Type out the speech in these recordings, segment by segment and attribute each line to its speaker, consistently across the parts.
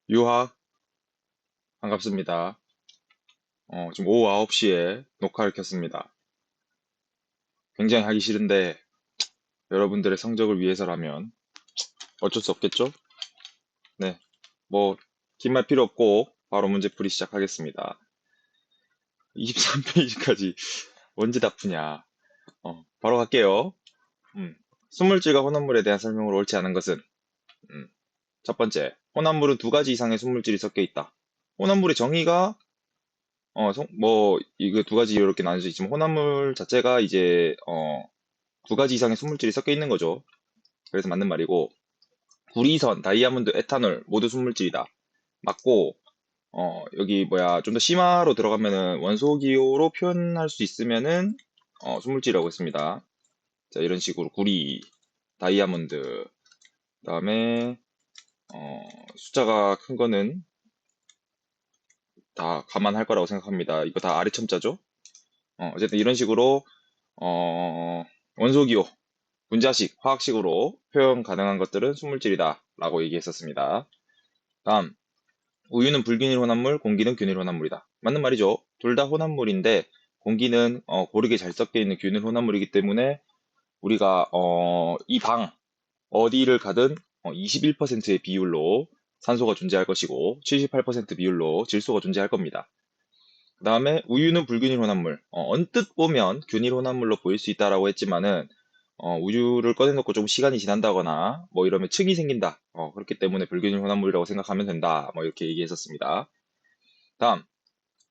Speaker 1: 유하, 반갑습니다. 지금 오후 9시에 녹화를 켰습니다. 굉장히 하기 싫은데 여러분들의 성적을 위해서라면 어쩔 수 없겠죠? 네, 뭐 긴 말 필요 없고 바로 문제풀이 시작하겠습니다. 23페이지까지 언제 다 푸냐? 바로 갈게요. 음, 순물질과 혼합물에 대한 설명으로 옳지 않은 것은 첫 번째, 혼합물은 두 가지 이상의 순물질이 섞여 있다. 혼합물의 정의가 이거 두 가지 이렇게 나눠져 있지만 혼합물 자체가 이제 두 가지 이상의 순물질이 섞여 있는 거죠. 그래서 맞는 말이고, 구리선, 다이아몬드, 에탄올 모두 순물질이다. 맞고, 여기 좀 더 심화로 들어가면은 원소 기호로 표현할 수 있으면은 순물질이라고 했습니다. 자, 이런 식으로 구리, 다이아몬드, 그다음에 숫자가 큰 거는 다 감안할 거라고 생각합니다. 이거 다 아래 첨자죠. 어쨌든 이런 식으로 원소 기호, 분자식, 화학식으로 표현 가능한 것들은 순물질이다 라고 얘기했었습니다. 다음, 우유는 불균일 혼합물, 공기는 균일 혼합물이다. 맞는 말이죠. 둘 다 혼합물인데 공기는 고르게 잘 섞여 있는 균일 혼합물이기 때문에 우리가 이 방 어디를 가든 21%의 비율로 산소가 존재할 것이고 78% 비율로 질소가 존재할 겁니다. 그 다음에 우유는 불균일 혼합물. 언뜻 보면 균일 혼합물로 보일 수 있다라고 했지만은 우유를 꺼내놓고 좀 시간이 지난다거나 뭐 이러면 층이 생긴다. 그렇기 때문에 불균일 혼합물이라고 생각하면 된다. 뭐 이렇게 얘기했었습니다. 다음,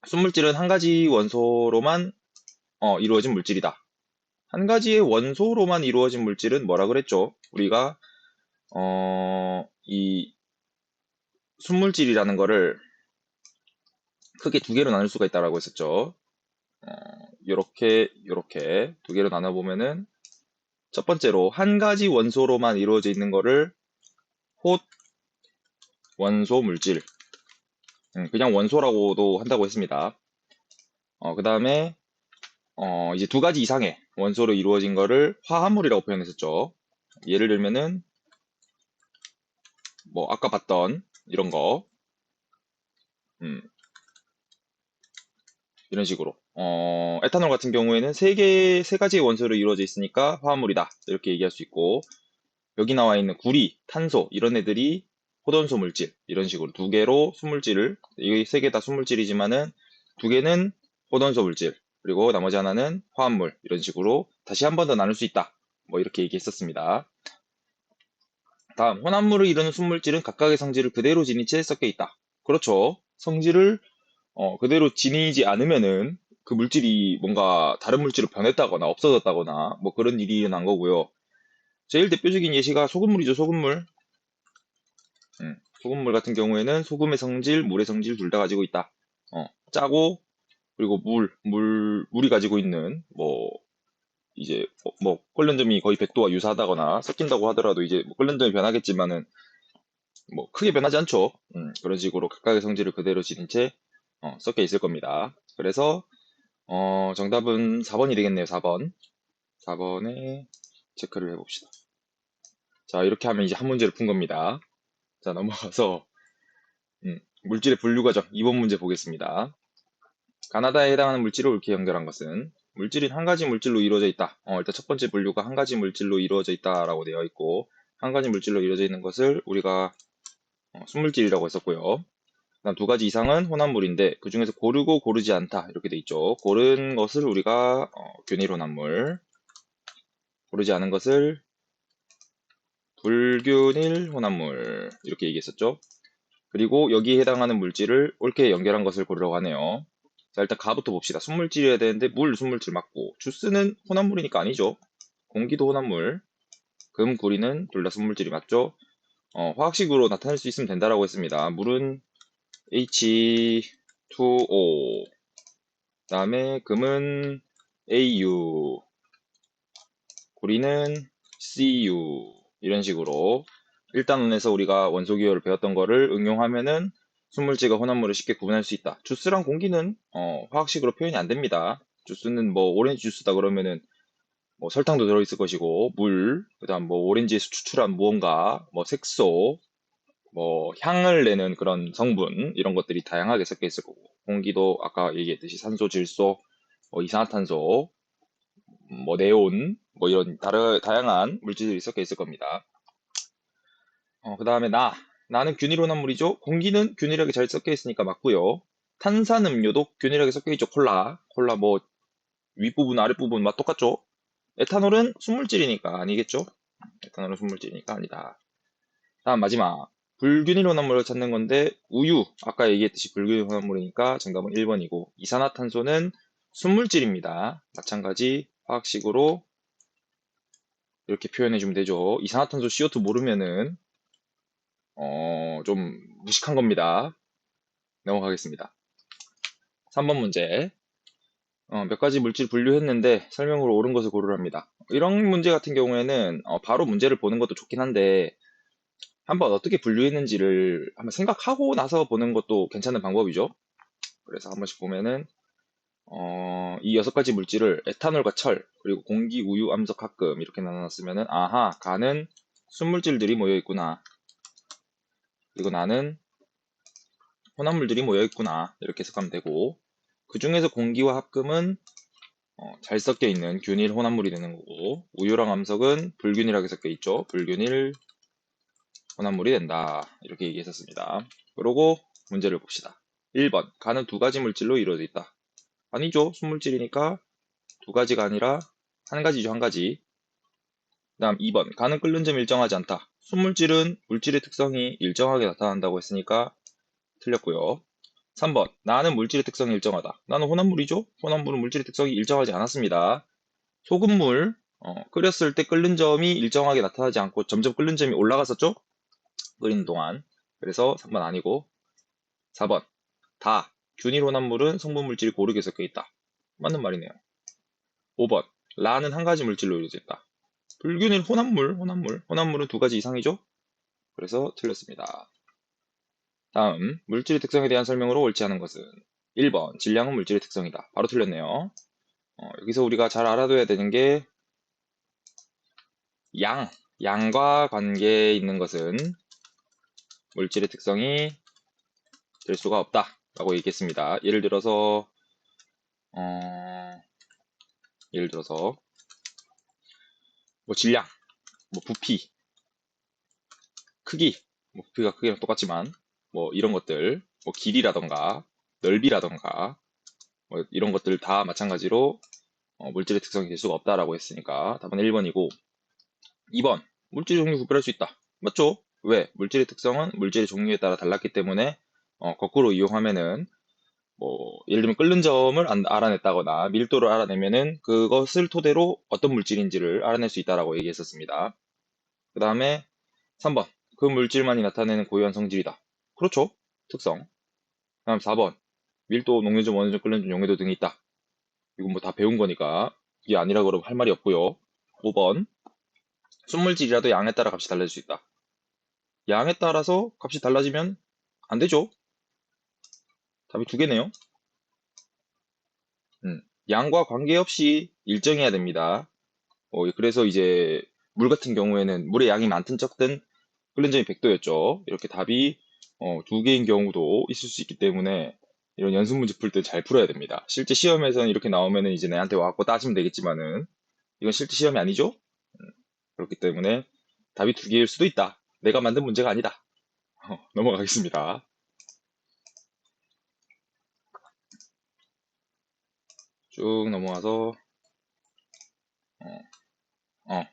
Speaker 1: 순물질은 한 가지 원소로만 이루어진 물질이다. 한 가지의 원소로만 이루어진 물질은 뭐라 그랬죠? 우리가 이 순물질이라는 거를 크게 두 개로 나눌 수가 있다라고 했었죠. 요렇게 두 개로 나눠 보면은 첫 번째로 한 가지 원소로만 이루어져 있는 거를 홑 원소 물질, 그냥 원소라고도 한다고 했습니다. 그 다음에 이제 두 가지 이상의 원소로 이루어진 거를 화합물이라고 표현했었죠. 예를 들면은 뭐 아까 봤던 이런 거, 음, 이런 식으로 에탄올 같은 경우에는 세 가지의 원소로 이루어져 있으니까 화합물이다 이렇게 얘기할 수 있고, 여기 나와 있는 구리, 탄소 이런 애들이 호돈소 물질, 이런 식으로 두 개로 순물질을, 이 세 개 다 순물질이지만은 두 개는 호돈소 물질, 그리고 나머지 하나는 화합물, 이런 식으로 다시 한 번 더 나눌 수 있다 뭐 이렇게 얘기했었습니다. 다음, 혼합물을 이루는 순물질은 각각의 성질을 그대로 지닌 채 섞여 있다. 그렇죠. 성질을 그대로 지니지 않으면은 그 물질이 뭔가 다른 물질로 변했다거나 없어졌다거나 뭐 그런 일이 일어난 거고요. 제일 대표적인 예시가 소금물이죠. 소금물. 소금물 같은 경우에는 소금의 성질, 물의 성질 둘 다 가지고 있다. 짜고, 그리고 물이 가지고 있는 이제 끓는 점이 거의 100도와 유사하다거나 섞인다고 하더라도 이제 끓는 점이 변하겠지만은 뭐 크게 변하지 않죠. 그런 식으로 각각의 성질을 그대로 지닌 채 섞여 있을 겁니다. 그래서 정답은 4번이 되겠네요. 4번. 4번에 체크를 해봅시다. 자, 이렇게 하면 이제 한 문제를 푼 겁니다. 자, 넘어가서 물질의 분류 과정 2번 문제 보겠습니다. 가나다에 해당하는 물질을 옳게 연결한 것은 물질인 한 가지 물질로 이루어져 있다. 일단 첫 번째 분류가 한 가지 물질로 이루어져 있다라고 되어 있고, 한 가지 물질로 이루어져 있는 것을 우리가 순물질이라고 했었고요. 그다음 두 가지 이상은 혼합물인데 그 중에서 고르고 고르지 않다 이렇게 돼 있죠. 고른 것을 우리가 균일 혼합물, 고르지 않은 것을 불균일 혼합물 이렇게 얘기했었죠. 그리고 여기에 해당하는 물질을 옳게 연결한 것을 고르라고 하네요. 자, 일단 가부터 봅시다. 순물질이어야 되는데 순물질 맞고, 주스는 혼합물이니까 아니죠. 공기도 혼합물, 금, 구리는 둘 다 순물질이 맞죠. 화학식으로 나타낼 수 있으면 된다라고 했습니다. 물은 H2O, 그다음에 금은 AU, 구리는 CU, 이런 식으로 1단원에서 우리가 원소 기호를 배웠던 거를 응용하면은 순물질과 혼합물을 쉽게 구분할 수 있다. 주스랑 공기는 화학식으로 표현이 안 됩니다. 주스는 뭐 오렌지 주스다 그러면은 뭐 설탕도 들어있을 것이고 물, 그다음 뭐 오렌지에서 추출한 무언가, 뭐 색소, 뭐 향을 내는 그런 성분 이런 것들이 다양하게 섞여 있을 거고 공기도 아까 얘기했듯이 산소, 질소, 뭐 이산화탄소, 뭐 네온 뭐 이런 다양한 물질들이 섞여 있을 겁니다. 그 다음에 나는 균일 혼합물이죠. 공기는 균일하게 잘 섞여 있으니까 맞고요. 탄산음료도 균일하게 섞여 있죠. 콜라 뭐 윗부분 아랫부분 맛 똑같죠. 에탄올은 순물질이니까 아니겠죠. 에탄올은 순물질이니까 아니다. 다음 마지막 불균일 혼합물을 찾는 건데 우유 아까 얘기했듯이 불균일 혼합물이니까 정답은 1번이고 이산화탄소는 순물질입니다. 마찬가지 화학식으로 이렇게 표현해 주면 되죠. 이산화탄소 CO2 모르면은 좀 무식한 겁니다. 넘어가겠습니다. 3번 문제. 몇 가지 물질 분류했는데 설명으로 옳은 것을 고르랍니다. 이런 문제 같은 경우에는 바로 문제를 보는 것도 좋긴 한데 한번 어떻게 분류했는지를 한번 생각하고 나서 보는 것도 괜찮은 방법이죠. 그래서 한 번씩 보면은 이 6가지 물질을 에탄올과 철, 그리고 공기, 우유, 암석, 합금 이렇게 나눠놨으면은 아하, 가는 순물질들이 모여 있구나. 그리고 나는 혼합물들이 모여 있구나. 이렇게 해석하면 되고 그 중에서 공기와 합금은 잘 섞여 있는 균일 혼합물이 되는 거고 우유랑 암석은 불균일하게 섞여 있죠. 불균일 혼합물이 된다. 이렇게 얘기했었습니다. 그러고 문제를 봅시다. 1번 가는 2가지 물질로 이루어져 있다. 아니죠. 순물질이니까 2가지가 아니라 1가지죠. 1가지. 그 다음 2번 가는 끓는 점이 일정하지 않다. 순물질은 물질의 특성이 일정하게 나타난다고 했으니까 틀렸고요. 3번 나는 물질의 특성이 일정하다. 나는 혼합물이죠. 혼합물은 물질의 특성이 일정하지 않았습니다. 소금물 끓였을 때 끓는 점이 일정하게 나타나지 않고 점점 끓는 점이 올라갔었죠? 끓이는 동안. 그래서 3번 아니고 4번 균일 혼합물은 성분 물질이 고르게 섞여 있다. 맞는 말이네요. 5번 라는 1가지 물질로 이루어져 있다. 불균일 혼합물은 2가지 이상이죠? 그래서 틀렸습니다. 다음 물질의 특성에 대한 설명으로 옳지 않은 것은 1번 질량은 물질의 특성이다. 바로 틀렸네요. 여기서 우리가 잘 알아둬야 되는 게 양과 관계에 있는 것은 물질의 특성이 될 수가 없다 라고 얘기했습니다. 어, 예를 들어서 뭐 질량, 뭐 부피, 크기, 뭐 부피가 크기랑 똑같지만 뭐 이런 것들, 뭐 길이라던가 넓이라던가 뭐 이런 것들 다 마찬가지로 물질의 특성이 될 수가 없다라고 했으니까 답은 1번이고 2번 물질 종류 구별할 수 있다. 맞죠? 왜? 물질의 특성은 물질의 종류에 따라 달랐기 때문에 거꾸로 이용하면은 뭐 예를 들면 끓는 점을 알아냈다거나 밀도를 알아내면은 그것을 토대로 어떤 물질인지를 알아낼 수 있다라고 얘기했었습니다. 그 다음에 3번 그 물질만이 나타내는 고유한 성질이다. 그렇죠. 특성. 다음 4번 밀도, 녹여점, 원해점, 끓는 점, 용해도 등이 있다. 이건 뭐 다 배운 거니까 이게 아니라 그러면 할 말이 없고요. 5번 순물질이라도 양에 따라 값이 달라질 수 있다. 양에 따라서 값이 달라지면 안 되죠. 답이 2개네요. 양과 관계없이 일정해야 됩니다. 그래서 이제 물 같은 경우에는 물의 양이 많든 적든 끓는 점이 100도였죠. 이렇게 답이 2개인 경우도 있을 수 있기 때문에 이런 연습 문제 풀 때 잘 풀어야 됩니다. 실제 시험에서는 이렇게 나오면은 이제 내한테 와갖고 따지면 되겠지만은 이건 실제 시험이 아니죠. 그렇기 때문에 답이 2개일 수도 있다. 내가 만든 문제가 아니다. 넘어가겠습니다. 쭉 넘어와서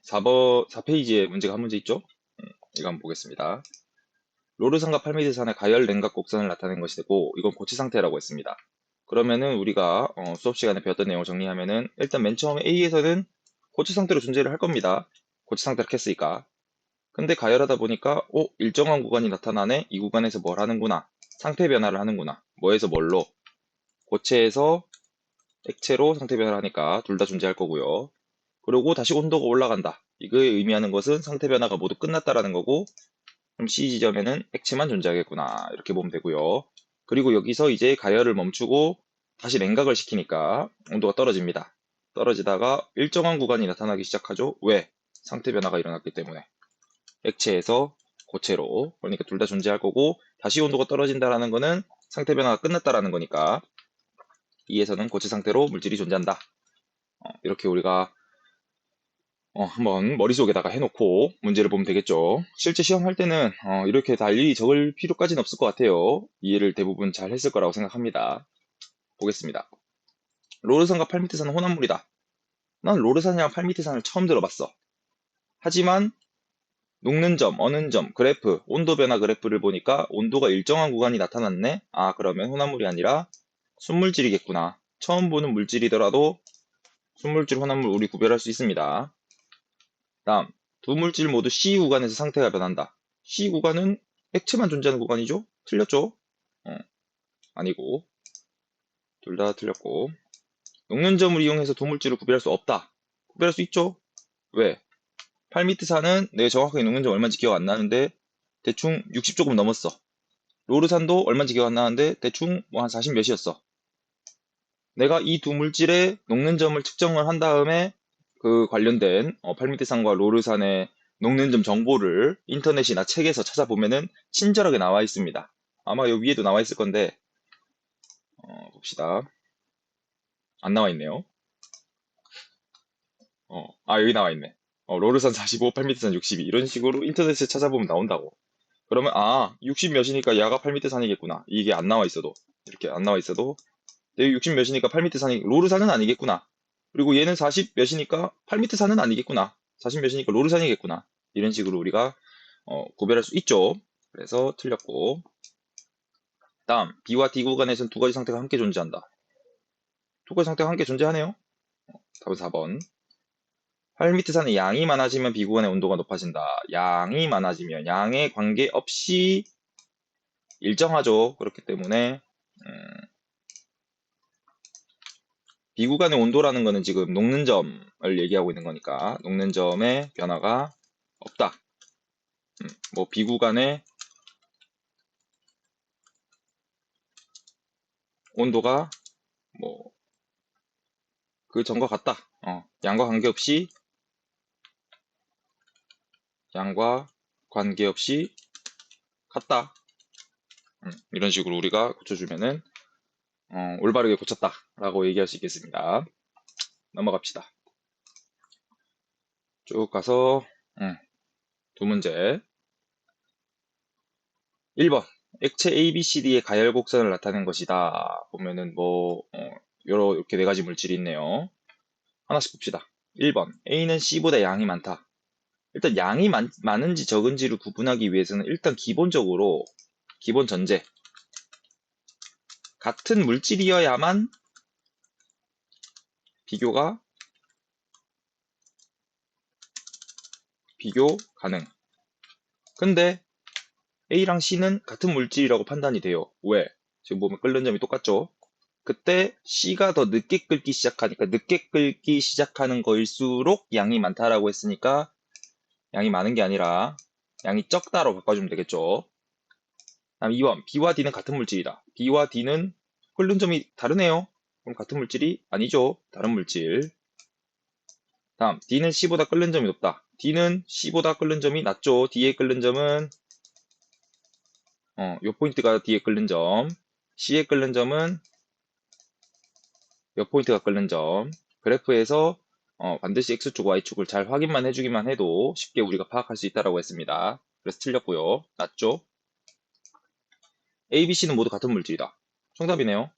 Speaker 1: 4페이지에 문제가 한 문제 있죠? 이거 한번 보겠습니다. 로르산과 팔미드산의 가열 냉각 곡선을 나타낸 것이 되고 이건 고체 상태라고 했습니다. 그러면은 우리가 수업 시간에 배웠던 내용을 정리하면은 일단 맨 처음에 A에서는 고체 상태로 존재를 할 겁니다. 고체 상태로 했으니까. 근데 가열하다 보니까 일정한 구간이 나타나네. 이 구간에서 뭘 하는구나. 상태 변화를 하는구나. 뭐에서 뭘로? 고체에서 액체로 상태 변화를 하니까 둘 다 존재할 거고요. 그리고 다시 온도가 올라간다. 이거에 의미하는 것은 상태 변화가 모두 끝났다라는 거고 그럼 C 지점에는 액체만 존재하겠구나. 이렇게 보면 되고요. 그리고 여기서 이제 가열을 멈추고 다시 냉각을 시키니까 온도가 떨어집니다. 떨어지다가 일정한 구간이 나타나기 시작하죠. 왜? 상태 변화가 일어났기 때문에. 액체에서 고체로. 그러니까 둘 다 존재할 거고, 다시 온도가 떨어진다라는 거는 상태 변화가 끝났다라는 거니까, 이에서는 고체 상태로 물질이 존재한다. 이렇게 우리가 한번 머릿속에다가 해놓고 문제를 보면 되겠죠. 실제 시험할 때는 이렇게 다 일일이 적을 필요까지는 없을 것 같아요. 이해를 대부분 잘 했을 거라고 생각합니다. 보겠습니다. 로르산과 팔미트산은 혼합물이다. 난 로르산이랑 팔미트산을 처음 들어봤어. 하지만 녹는 점, 어는 점, 그래프, 온도 변화 그래프를 보니까 온도가 일정한 구간이 나타났네. 아, 그러면 혼합물이 아니라 순물질이겠구나. 처음 보는 물질이더라도 순물질, 혼합물 우리 구별할 수 있습니다. 다음, 두 물질 모두 C 구간에서 상태가 변한다. C 구간은 액체만 존재하는 구간이죠? 틀렸죠? 아니고, 둘 다 틀렸고. 녹는 점을 이용해서 두 물질을 구별할 수 없다. 구별할 수 있죠? 왜? 8미트산은 내가 정확하게 녹는 점 얼마인지 기억 안 나는데 대충 60 조금 넘었어. 로르산도 얼마인지 기억 안 나는데 대충 뭐 한 40 몇이었어. 내가 이 두 물질의 녹는 점을 측정을 한 다음에 그 관련된 8미트산과 로르산의 녹는 점 정보를 인터넷이나 책에서 찾아보면은 친절하게 나와 있습니다. 아마 여기 위에도 나와 있을 건데 봅시다. 안 나와 있네요. 여기 나와 있네. 로르산 45, 8미트산 62 이런 식으로 인터넷에 찾아보면 나온다고. 그러면 60 몇이니까 야가 8m 산이겠구나. 이게 안 나와 있어도 이렇게 안 나와 있어도 여기 60 몇이니까 8m 산이 로르산은 아니겠구나. 그리고 얘는 40 몇이니까 8m 산은 아니겠구나. 40 몇이니까 로르산이겠구나. 이런 식으로 우리가 구별할 수 있죠. 그래서 틀렸고 다음 B와 D 구간에서는 두 가지 상태가 함께 존재한다. 두 가지 상태가 함께 존재하네요. 답은 4번. 8m 산의 양이 많아지면 B 구간의 온도가 높아진다. 양이 많아지면 양에 관계없이 일정하죠. 그렇기 때문에 비구간의 온도라는 거는 지금 녹는 점을 얘기하고 있는 거니까 녹는 점의 변화가 없다. 뭐 비구간의 온도가 뭐 그 전과 같다. 양과 관계없이 같다. 이런 식으로 우리가 고쳐주면은 올바르게 고쳤다라고 얘기할 수 있겠습니다. 넘어갑시다. 쭉 가서 두 문제. 1번 액체 ABCD의 가열 곡선을 나타낸 것이다. 보면은 뭐 이렇게 네 가지 물질이 있네요. 하나씩 봅시다. 1번 A는 C보다 양이 많다. 일단 양이 많은지 적은지를 구분하기 위해서는 일단 기본적으로 기본 전제 같은 물질이어야만 비교 가능. 근데 A랑 C는 같은 물질이라고 판단이 돼요. 왜? 지금 보면 끓는 점이 똑같죠? 그때 C가 더 늦게 끓기 시작하니까 늦게 끓기 시작하는 거일수록 양이 많다라고 했으니까 양이 많은 게 아니라 양이 적다로 바꿔주면 되겠죠. 다음 2번 B와 D는 같은 물질이다. B와 D는 끓는 점이 다르네요. 그럼 같은 물질이 아니죠. 다른 물질. 다음 D는 C보다 끓는 점이 높다. D는 C보다 끓는 점이 낮죠. D의 끓는 점은 요 포인트가 D의 끓는 점. C의 끓는 점은 요 포인트가 끓는 점. 그래프에서 반드시 X축, Y축을 잘 확인만 해주기만 해도 쉽게 우리가 파악할 수 있다고 했습니다. 그래서 틀렸고요. 맞죠? A, B, C는 모두 같은 물질이다. 정답이네요.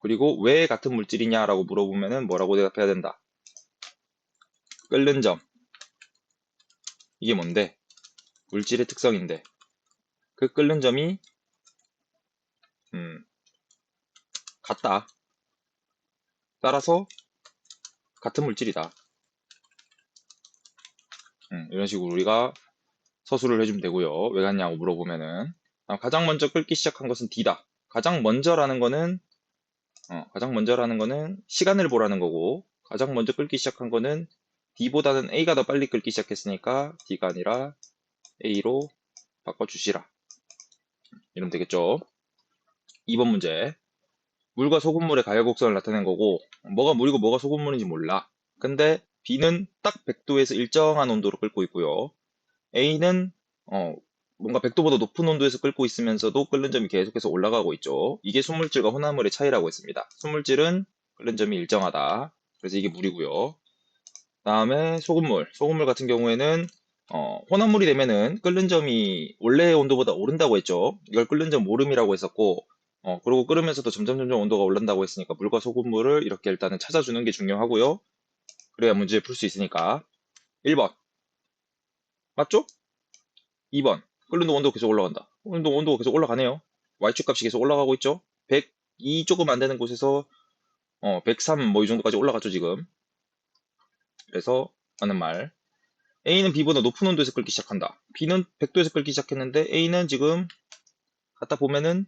Speaker 1: 그리고 왜 같은 물질이냐라고 물어보면은 뭐라고 대답해야 된다. 끓는 점. 이게 뭔데? 물질의 특성인데. 그 끓는 점이 같다. 따라서 같은 물질이다. 이런 식으로 우리가 서술을 해주면 되고요. 왜 같냐고 물어보면은 가장 먼저 끓기 시작한 것은 D다. 가장 먼저라는 거는 시간을 보라는 거고 가장 먼저 끓기 시작한 거는 D보다는 A가 더 빨리 끓기 시작했으니까 D가 아니라 A로 바꿔주시라. 이러면 되겠죠. 2번 문제. 물과 소금물의 가열 곡선을 나타낸 거고 뭐가 물이고 뭐가 소금물인지 몰라. 근데 B는 딱 100도에서 일정한 온도로 끓고 있고요. A는 뭔가 100도보다 높은 온도에서 끓고 있으면서도 끓는 점이 계속해서 올라가고 있죠. 이게 순물질과 혼합물의 차이라고 했습니다. 순물질은 끓는 점이 일정하다. 그래서 이게 물이고요. 다음에 소금물. 소금물 같은 경우에는 혼합물이 되면은 끓는 점이 원래의 온도보다 오른다고 했죠. 이걸 끓는 점 오름이라고 했었고, 그리고 끓으면서도 점점 온도가 오른다고 했으니까 물과 소금물을 이렇게 일단은 찾아주는 게 중요하고요. 그래야 문제 풀 수 있으니까. 1번. 맞죠? 2번. 끓는 온도가 계속 올라간다. 온도가 계속 올라가네요. Y축 값이 계속 올라가고 있죠? 102 조금 안 되는 곳에서 103 뭐 이 정도까지 올라갔죠, 지금. 그래서 맞는 말. A는 B보다 높은 온도에서 끓기 시작한다. B는 100도에서 끓기 시작했는데 A는 지금 갖다 보면은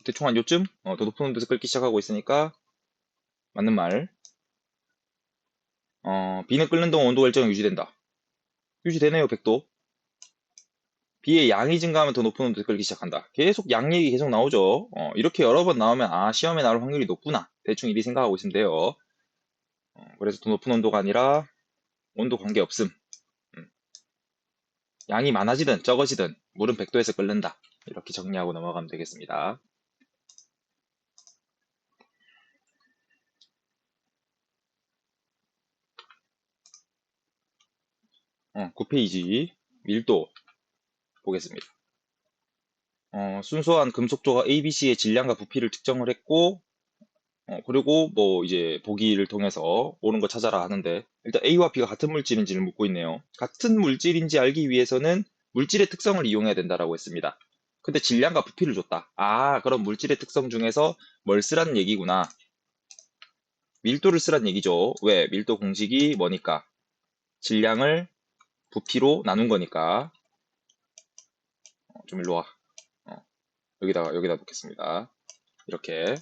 Speaker 1: 대충 한 요쯤 더 높은 온도에서 끓기 시작하고 있으니까 맞는 말. B는 끓는 동안 온도가 일정히 유지된다. 유지되네요, 100도. B의 양이 증가하면 더 높은 온도에서 끓기 시작한다. 계속 양 얘기 계속 나오죠. 이렇게 여러 번 나오면 시험에 나올 확률이 높구나. 대충 이리 생각하고 있으면 돼요. 그래서 더 높은 온도가 아니라 온도 관계없음. 양이 많아지든 적어지든 물은 100도에서 끓는다. 이렇게 정리하고 넘어가면 되겠습니다. 9페이지 밀도 보겠습니다. 순수한 금속 조각 ABC의 질량과 부피를 측정을 했고, 그리고 뭐 이제 보기를 통해서 옳은 거 찾아라 하는데, 일단 A와 B가 같은 물질인지를 묻고 있네요. 같은 물질인지 알기 위해서는 물질의 특성을 이용해야 된다라고 했습니다. 근데 질량과 부피를 줬다. 그럼 물질의 특성 중에서 뭘 쓰라는 얘기구나. 밀도를 쓰라는 얘기죠. 왜? 밀도 공식이 뭐니까? 질량을 부피로 나눈 거니까. 좀 일로 와. 여기다 놓겠습니다. 이렇게.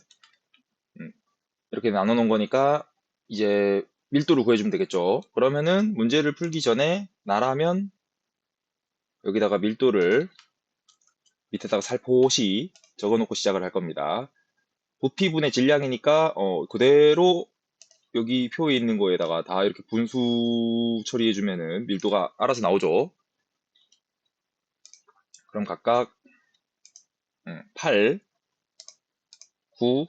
Speaker 1: 이렇게 나눠 놓은 거니까 이제 밀도를 구해주면 되겠죠. 그러면은 문제를 풀기 전에 나라면 여기다가 밀도를 밑에다가 살포시 적어 놓고 시작을 할 겁니다. 부피분의 질량이니까 그대로 여기 표에 있는 거에다가 다 이렇게 분수 처리해주면은 밀도가 알아서 나오죠. 그럼 각각 8, 9,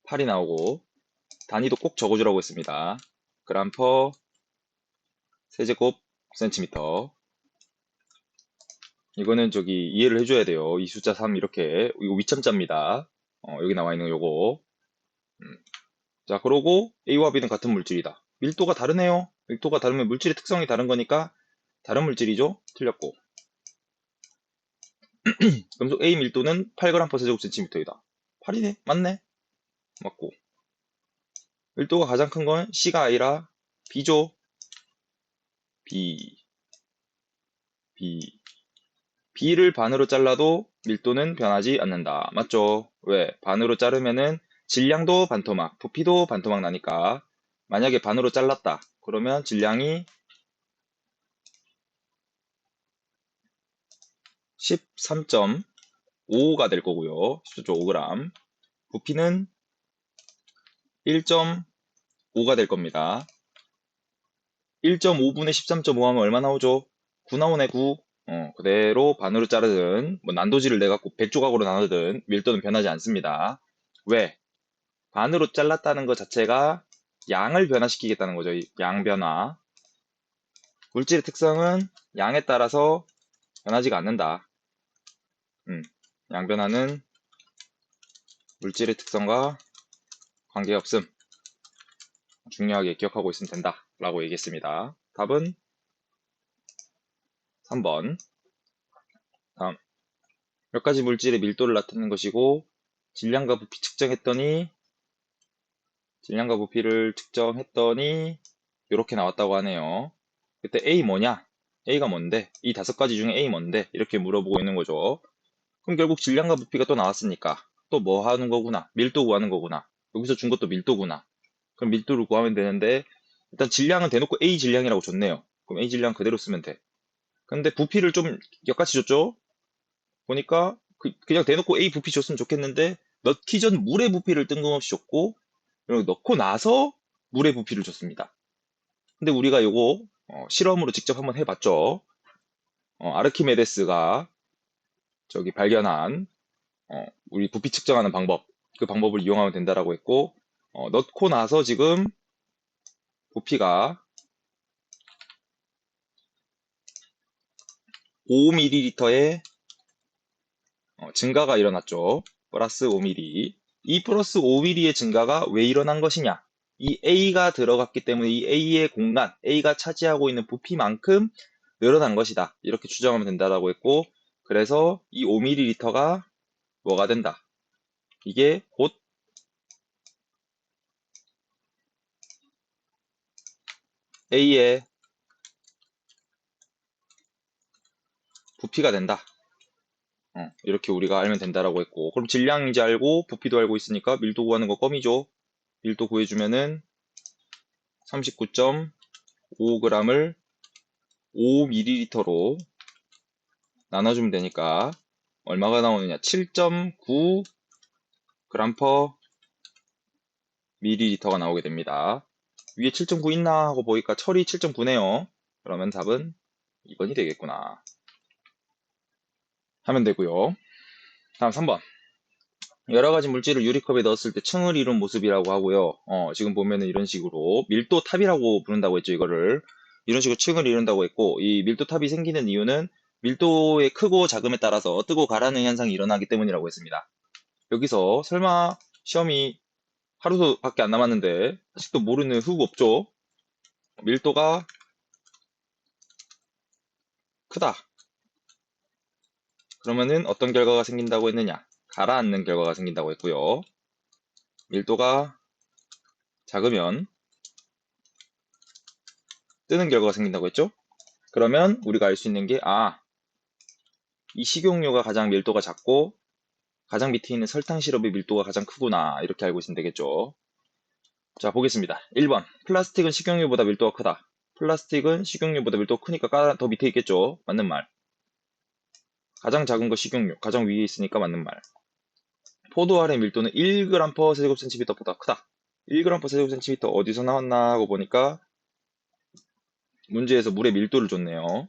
Speaker 1: 8이 나오고 단위도 꼭 적어주라고 했습니다. 그램 퍼 세제곱 센티미터. 이거는 저기 이해를 해줘야 돼요. 이 숫자 3 이렇게 이거 위참자입니다. 여기 나와 있는 요거. 자, 그러고 A와 B는 같은 물질이다. 밀도가 다르네요. 밀도가 다르면 물질의 특성이 다른 거니까 다른 물질이죠. 틀렸고. 금속 A 밀도는 8g/s 제곱센티미터이다. 8이네? 맞네? 맞고. 밀도가 가장 큰 건 C가 아니라 B죠. B. B를 반으로 잘라도 밀도는 변하지 않는다. 맞죠? 왜? 반으로 자르면은 질량도 반토막, 부피도 반토막 나니까 만약에 반으로 잘랐다. 그러면 질량이 13.5가 될 거고요. 13.5g. 부피는 1.5가 될 겁니다. 1.5분의 13.5 하면 얼마 나오죠? 9 나오네, 9. 그대로 반으로 자르든, 뭐 난도질을 내갖고 100조각으로 나누든 밀도는 변하지 않습니다. 왜? 반으로 잘랐다는 것 자체가 양을 변화시키겠다는 거죠. 양 변화. 물질의 특성은 양에 따라서 변하지가 않는다. 양 변화는 물질의 특성과 관계없음. 중요하게 기억하고 있으면 된다. 라고 얘기했습니다. 답은 3번. 다음. 몇 가지 물질의 밀도를 나타내는 것이고, 질량과 부피를 측정했더니, 이렇게 나왔다고 하네요. 그때 A 뭐냐? A가 뭔데? 이 5가지 중에 A 뭔데? 이렇게 물어보고 있는 거죠. 그럼 결국 질량과 부피가 또 나왔으니까 또 뭐 하는 거구나? 밀도 구하는 거구나. 여기서 준 것도 밀도구나. 그럼 밀도를 구하면 되는데 일단 질량은 대놓고 A 질량이라고 줬네요. 그럼 A 질량 그대로 쓰면 돼. 근데 부피를 좀 역같이 줬죠? 보니까 그냥 대놓고 A 부피 줬으면 좋겠는데 넣기 전 물의 부피를 뜬금없이 줬고 그리고 넣고 나서 물의 부피를 줬습니다. 근데 우리가 요거 실험으로 직접 한번 해봤죠. 아르키메데스가 저기 발견한 우리 부피 측정하는 방법, 그 방법을 이용하면 된다라고 했고, 넣고 나서 지금 부피가 5ml의 증가가 일어났죠. 플러스 5ml. 이 플러스 5ml의 증가가 왜 일어난 것이냐? 이 A가 들어갔기 때문에 이 A의 공간, A가 차지하고 있는 부피만큼 늘어난 것이다. 이렇게 추정하면 된다라고 했고, 그래서 이 5ml가 뭐가 된다? 이게 곧 A의 부피가 된다. 이렇게 우리가 알면 된다라고 했고, 그럼 질량인지 알고 부피도 알고 있으니까 밀도 구하는 거 껌이죠. 밀도 구해주면은 39.5g을 5ml로 나눠주면 되니까 얼마가 나오느냐? 7.9g per ml가 나오게 됩니다. 위에 7.9 있나 하고 보니까 철이 7.9네요. 그러면 답은 2번이 되겠구나 하면 되고요. 다음 3번. 여러 가지 물질을 유리컵에 넣었을 때 층을 이룬 모습이라고 하고요. 지금 보면은 이런 식으로 밀도 탑이라고 부른다고 했죠. 이거를 이런 식으로 층을 이룬다고 했고, 이 밀도 탑이 생기는 이유는 밀도의 크고 작음에 따라서 뜨고 가라는 현상이 일어나기 때문이라고 했습니다. 여기서 설마 시험이 하루밖에 안 남았는데 아직도 모르는 흙 없죠? 밀도가 크다. 그러면은 어떤 결과가 생긴다고 했느냐? 가라앉는 결과가 생긴다고 했고요. 밀도가 작으면 뜨는 결과가 생긴다고 했죠? 그러면 우리가 알 수 있는 게, 이 식용유가 가장 밀도가 작고 가장 밑에 있는 설탕 시럽의 밀도가 가장 크구나, 이렇게 알고 있으면 되겠죠. 자, 보겠습니다. 1번. 플라스틱은 식용유보다 밀도가 크다. 플라스틱은 식용유보다 밀도가 크니까 더 밑에 있겠죠. 맞는 말. 가장 작은 거 식용유, 가장 위에 있으니까 맞는 말. 포도알의 밀도는 1g per 세제곱센티미터보다 크다. 1g per 세제곱센티미터 어디서 나왔나 하고 보니까 문제에서 물의 밀도를 줬네요.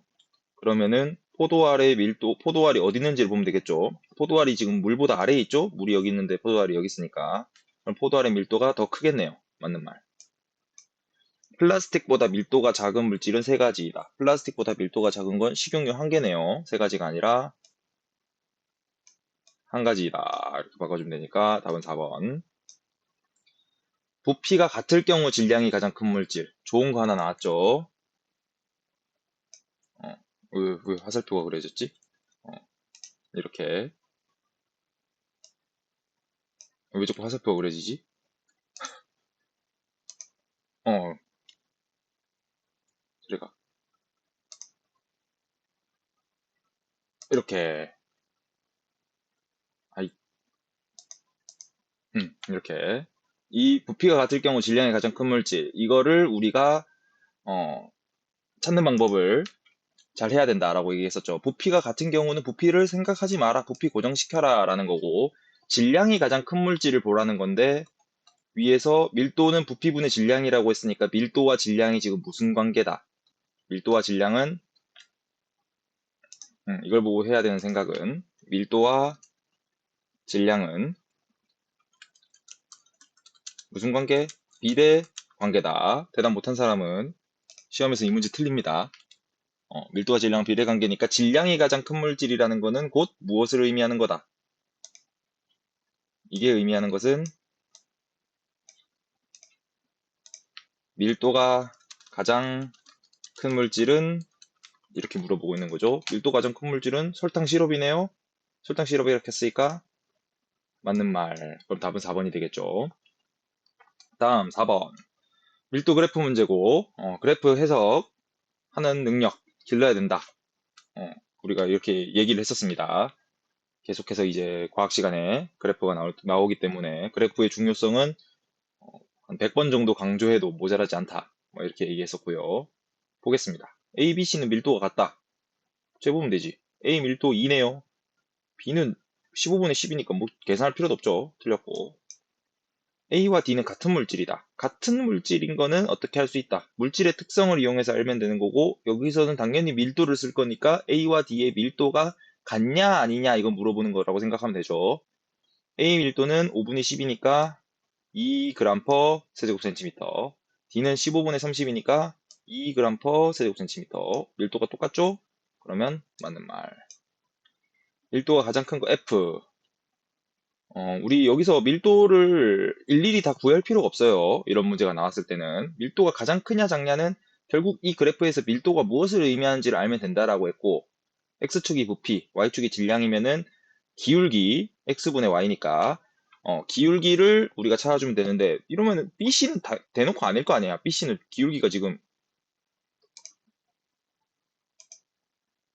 Speaker 1: 그러면은 포도알의 밀도, 포도알이 어디 있는지를 보면 되겠죠. 포도알이 지금 물보다 아래에 있죠. 물이 여기 있는데 포도알이 여기 있으니까. 그럼 포도알의 밀도가 더 크겠네요. 맞는 말. 플라스틱보다 밀도가 작은 물질은 세 가지이다. 플라스틱보다 밀도가 작은 건 식용유 한 개네요. 세 가지가 아니라 한 가지이다. 이렇게 바꿔주면 되니까 답은 4번. 부피가 같을 경우 질량이 가장 큰 물질. 좋은 거 하나 나왔죠. 왜 화살표가 그려졌지? 이렇게. 왜 자꾸 화살표가 그려지지? 어, 그래가. 이렇게. 아이, 이렇게. 이 부피가 같을 경우 질량이 가장 큰 물질. 이거를 우리가, 찾는 방법을 잘 해야 된다라고 얘기했었죠. 부피가 같은 경우는 부피를 생각하지 마라. 부피 고정시켜라 라는 거고, 질량이 가장 큰 물질을 보라는 건데, 위에서 밀도는 부피분의 질량이라고 했으니까 밀도와 질량이 지금 무슨 관계다. 밀도와 질량은, 이걸 보고 해야 되는 생각은, 밀도와 질량은 무슨 관계? 비례 관계다. 대답 못한 사람은 시험에서 이 문제 틀립니다. 밀도와 질량 비례 관계니까 질량이 가장 큰 물질이라는 거는 곧 무엇을 의미하는 거다. 이게 의미하는 것은 밀도가 가장 큰 물질은 이렇게 물어보고 있는 거죠. 밀도가 가장 큰 물질은 설탕 시럽이네요. 설탕 시럽이 이렇게 했으니까 맞는 말. 그럼 답은 4번이 되겠죠. 다음 4번. 밀도 그래프 문제고, 그래프 해석하는 능력 길러야 된다. 우리가 이렇게 얘기를 했었습니다. 계속해서 이제 과학 시간에 그래프가 나오기 때문에 그래프의 중요성은 한 100번 정도 강조해도 모자라지 않다. 뭐 이렇게 얘기했었고요. 보겠습니다. A, B, C는 밀도가 같다. 재보면 되지. A 밀도 2네요. B는 15분의 10이니까 뭐 계산할 필요도 없죠. 틀렸고. A와 D는 같은 물질이다. 같은 물질인 거는 어떻게 할 수 있다. 물질의 특성을 이용해서 알면 되는 거고, 여기서는 당연히 밀도를 쓸 거니까 A와 D의 밀도가 같냐 아니냐 이거 물어보는 거라고 생각하면 되죠. A 밀도는 5분의 10이니까 2g/. 세제곱센티미터. D는 15분의 30이니까 2g/. 세제곱센티미터. 밀도가 똑같죠? 그러면 맞는 말. 밀도가 가장 큰 거 F. 우리 여기서 밀도를 일일이 다 구할 필요가 없어요. 이런 문제가 나왔을 때는. 밀도가 가장 크냐 작냐는 결국 이 그래프에서 밀도가 무엇을 의미하는지를 알면 된다라고 했고, X축이 부피, Y축이 질량이면은 기울기, X분의 Y니까, 기울기를 우리가 찾아주면 되는데, 이러면은 BC는 다 대놓고 아닐 거 아니야. BC는 기울기가 지금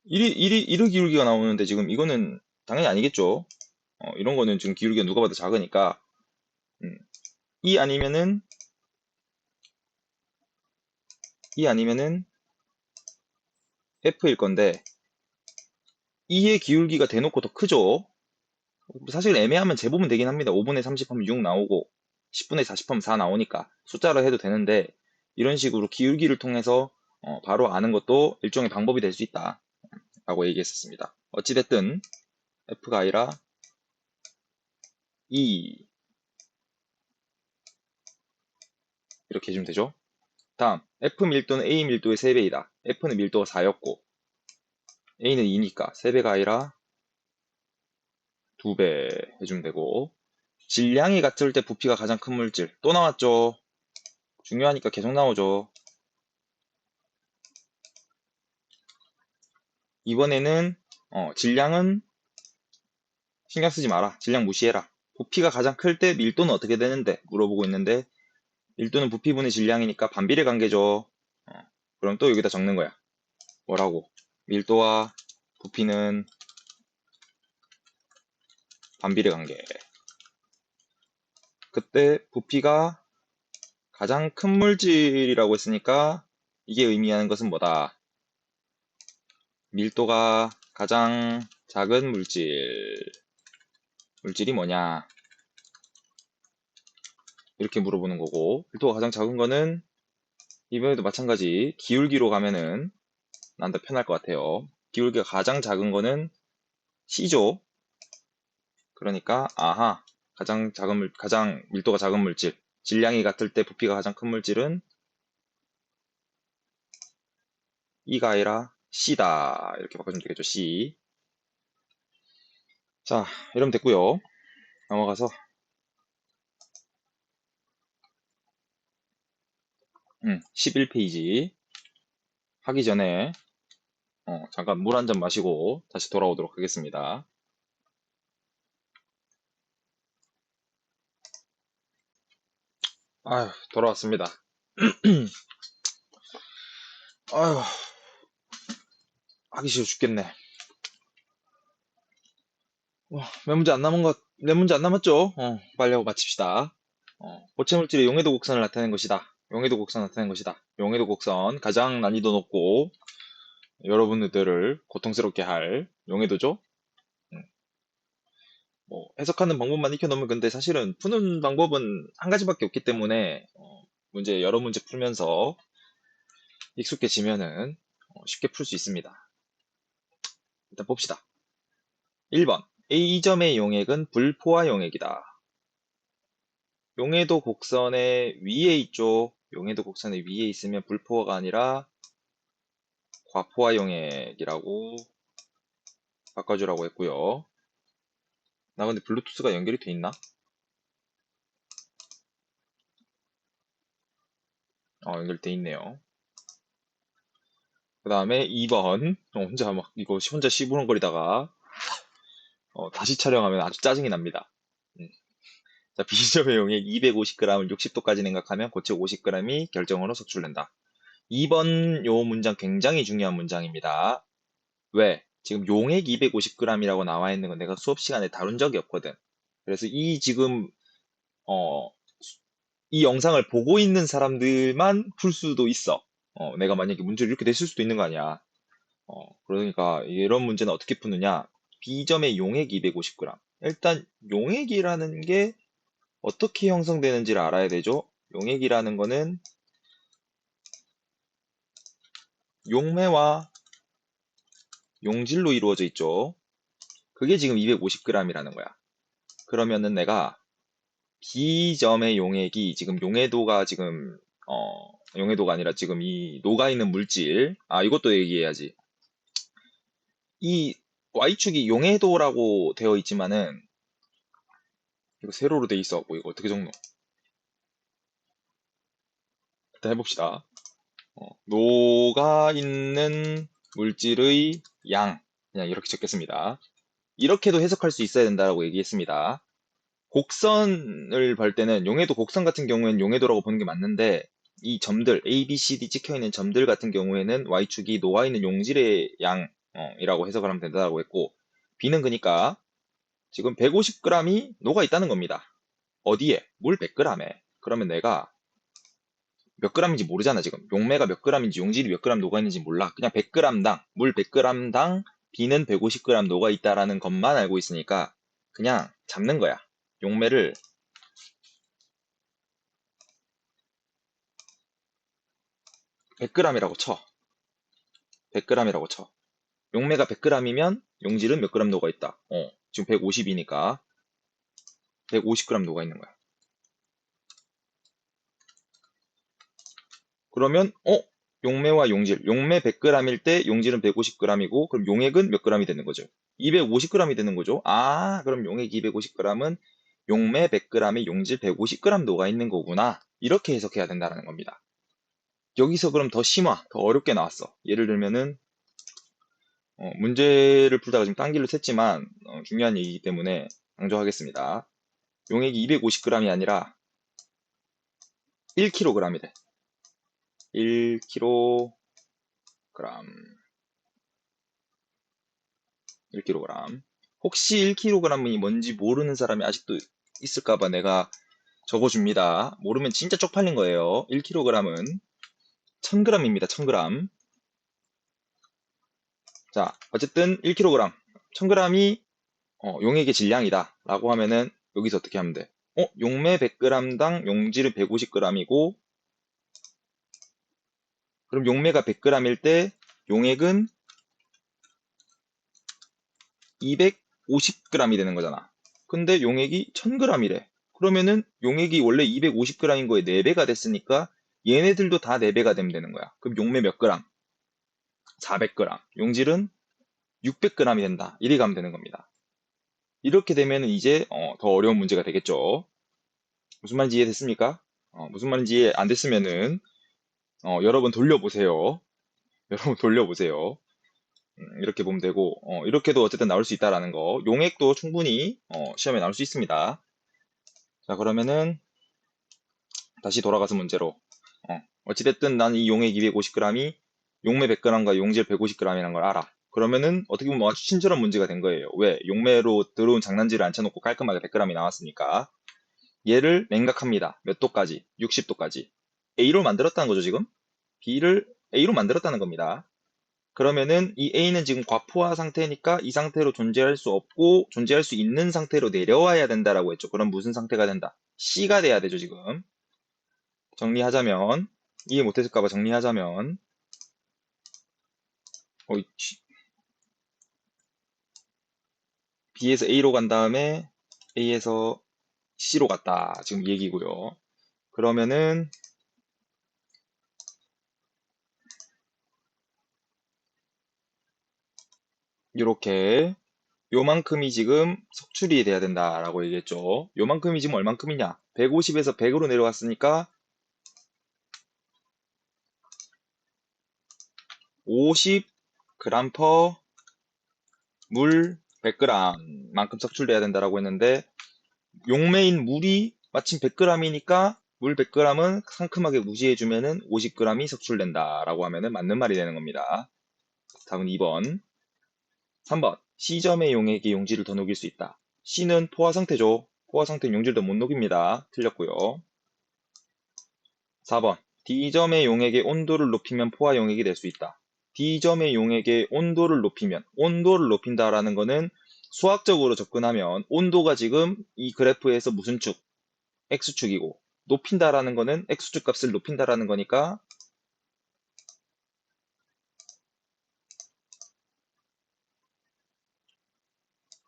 Speaker 1: 1의 기울기가 나오는데 지금 이거는 당연히 아니겠죠. 이런 거는 지금 기울기가 누가 봐도 작으니까, 음, 이 아니면은 이 아니면은 F일 건데 2의 기울기가 대놓고 더 크죠. 사실 애매하면 재보면 되긴 합니다. 5분의 30 하면 6 나오고 10분의 40 하면 4 나오니까 숫자로 해도 되는데, 이런 식으로 기울기를 통해서 바로 아는 것도 일종의 방법이 될 수 있다 라고 얘기했었습니다. 어찌됐든 F가 아니라 E, 이렇게 해주면 되죠. 다음 F 밀도는 A 밀도의 3배이다. F는 밀도가 4였고 A는 2니까 3배가 아니라 2배 해주면 되고, 질량이 같을 때 부피가 가장 큰 물질. 또 나왔죠. 중요하니까 계속 나오죠. 이번에는 질량은 신경 쓰지 마라. 질량 무시해라. 부피가 가장 클 때 밀도는 어떻게 되는데 물어보고 있는데, 밀도는 부피분의 질량이니까 반비례 관계죠. 그럼 또 여기다 적는 거야. 뭐라고? 밀도와 부피는 반비례 관계. 그때 부피가 가장 큰 물질이라고 했으니까 이게 의미하는 것은 뭐다? 밀도가 가장 작은 물질이 뭐냐? 이렇게 물어보는 거고, 밀도가 가장 작은 거는 이번에도 마찬가지 기울기로 가면은 난 더 편할 것 같아요. 기울기가 가장 작은 거는 C죠. 그러니까 아하, 가장 밀도가 작은 물질, 질량이 같을 때 부피가 가장 큰 물질은 E가 아니라 C다. 이렇게 바꿔주면 되겠죠. C. 자, 이러면 됐고요. 넘어가서 11페이지 하기 전에 잠깐 물 한 잔 마시고 다시 돌아오도록 하겠습니다. 아휴, 돌아왔습니다. 아휴, 하기 싫어 죽겠네. 몇 문제 안 남았죠? 빨리 하고 마칩시다. 고체 물질의 용해도 곡선을 나타낸 것이다. 용해도 곡선 나타낸 것이다. 용해도 곡선 가장 난이도 높고 여러분들을 고통스럽게 할 용해도죠. 음, 뭐 해석하는 방법만 익혀놓으면, 근데 사실은 푸는 방법은 한 가지밖에 없기 때문에 여러 문제 풀면서 익숙해지면은 쉽게 풀 수 있습니다. 일단 봅시다. 1번 A점의 용액은 불포화 용액이다. 용해도 곡선의 위에 있죠. 용해도 곡선의 위에 있으면 불포화가 아니라 과포화 용액이라고 바꿔주라고 했고요. 나 근데 블루투스가 연결이 돼 있나? 연결돼 있네요. 그 다음에 2번 혼자 시부렁거리다가 다시 촬영하면 아주 짜증이 납니다. 음. 자, B점의 용액 250g을 60도까지 냉각하면 고체 50g이 결정으로 석출된다. 2번 요 문장 굉장히 중요한 문장입니다. 왜? 지금 용액 250g이라고 나와 있는 건 내가 수업 시간에 다룬 적이 없거든. 그래서 어, 이 영상을 보고 있는 사람들만 풀 수도 있어. 내가 만약에 문제를 이렇게 냈을 수도 있는 거 아니야. 그러니까 이런 문제는 어떻게 푸느냐? B점의 용액 250g. 일단 용액이라는 게 어떻게 형성되는지를 알아야 되죠. 용액이라는 거는 용매와 용질로 이루어져 있죠. 그게 지금 250g이라는 거야. 그러면은 내가 B점의 용액이 지금 용해도가 지금 용해도가 아니라 지금 이 녹아있는 물질, 이것도 얘기해야지. 이 Y축이 용해도라고 되어 있지만은 이거 세로로 돼 있어. 뭐 이거 어떻게 적노? 일단 해봅시다. 녹아있는 물질의 양, 그냥 이렇게 적겠습니다. 이렇게도 해석할 수 있어야 된다고 얘기했습니다. 곡선을 볼 때는 용해도 곡선 같은 경우에는 용해도라고 보는 게 맞는데, 이 점들 A, B, C, D 찍혀 있는 점들 같은 경우에는 Y축이 녹아 있는 용질의 양이라고 해석을 하면 된다고 했고, B는 그러니까 지금 150g이 녹아 있다는 겁니다. 어디에? 물 100g에. 그러면 내가 몇 g인지 모르잖아. 지금 용매가 몇 g인지 용질이 몇 g 녹아 있는지 몰라. 그냥 100g당 물 100g당 B는 150g 녹아 있다라는 것만 알고 있으니까 그냥 잡는 거야. 용매를 100g이라고 쳐. 100g이라고 쳐. 용매가 100g이면 용질은 몇 g 녹아 있다. 지금 150이니까 150g 녹아 있는 거야. 그러면 용매와 용질. 용매 100g일 때 용질은 150g이고 그럼 용액은 몇 g이 되는 거죠? 250g이 되는 거죠. 그럼 용액 250g은 용매 100g에 용질 150g 녹아 있는 거구나. 이렇게 해석해야 된다는 겁니다. 여기서 그럼 더 심화, 더 어렵게 나왔어. 예를 들면은 문제를 풀다가 지금 딴 길로 샜지만 중요한 얘기이기 때문에 강조하겠습니다. 용액이 250g이 아니라 1kg이래. 1kg 1kg. 혹시 1kg이 뭔지 모르는 사람이 아직도 있을까봐 내가 적어줍니다. 모르면 진짜 쪽팔린 거예요. 1kg은 1000g입니다. 1000g. 자, 어쨌든 1kg, 1000g이 용액의 질량이다 라고 하면은 여기서 어떻게 하면 돼? 용매 100g당 용질은 150g이고 그럼 용매가 100g일 때 용액은 250g이 되는 거잖아. 근데 용액이 1000g이래. 그러면은 용액이 원래 250g인 거에 4배가 됐으니까 얘네들도 다 4배가 되면 되는 거야. 그럼 용매 몇 g? 400g. 용질은 600g이 된다. 이리 가면 되는 겁니다. 이렇게 되면 이제 더 어려운 문제가 되겠죠. 무슨 말인지 이해됐습니까? 무슨 말인지 이해 안 됐으면은 여러분 돌려보세요. 여러분 돌려보세요. 이렇게 보면 되고 이렇게도 어쨌든 나올 수 있다라는 거. 용액도 충분히 시험에 나올 수 있습니다. 자, 그러면은 다시 돌아가서 문제로 어찌됐든 난 이 용액 250g이 용매 100g과 용질 150g이라는 걸 알아. 그러면은 어떻게 보면 아주 친절한 문제가 된 거예요. 왜? 용매로 들어온 장난질을 앉혀놓고 깔끔하게 100g이 나왔으니까. 얘를 냉각합니다. 몇 도까지? 60도까지. A로 만들었다는 거죠, 지금? B를 A로 만들었다는 겁니다. 그러면은 이 A는 지금 과포화 상태니까 이 상태로 존재할 수 없고 존재할 수 있는 상태로 내려와야 된다라고 했죠. 그럼 무슨 상태가 된다? C가 돼야 되죠, 지금. 정리하자면 이해 못했을까봐 정리하자면 B에서 A로 간 다음에 A에서 C로 갔다. 지금 이 얘기고요. 그러면은 이렇게 요만큼이 지금 석출이 돼야 된다라고 얘기했죠. 요만큼이 지금 얼만큼이냐? 150에서 100으로 내려왔으니까 50g per 물 100g 만큼 석출돼야 된다라고 했는데 용매인 물이 마침 100g이니까 물 100g은 상큼하게 무시해주면은 50g이 석출된다라고 하면은 맞는 말이 되는 겁니다. 답은 2번. 3번. C점의 용액이 용질을 더 녹일 수 있다. C는 포화 상태죠. 포화 상태는 용질도 못 녹입니다. 틀렸고요. 4번. D점의 용액의 온도를 높이면 포화 용액이 될 수 있다. D점의 용액의 온도를 높인다라는 거는 수학적으로 접근하면 온도가 지금 이 그래프에서 무슨 축? x축이고, 높인다라는 거는 x축 값을 높인다라는 거니까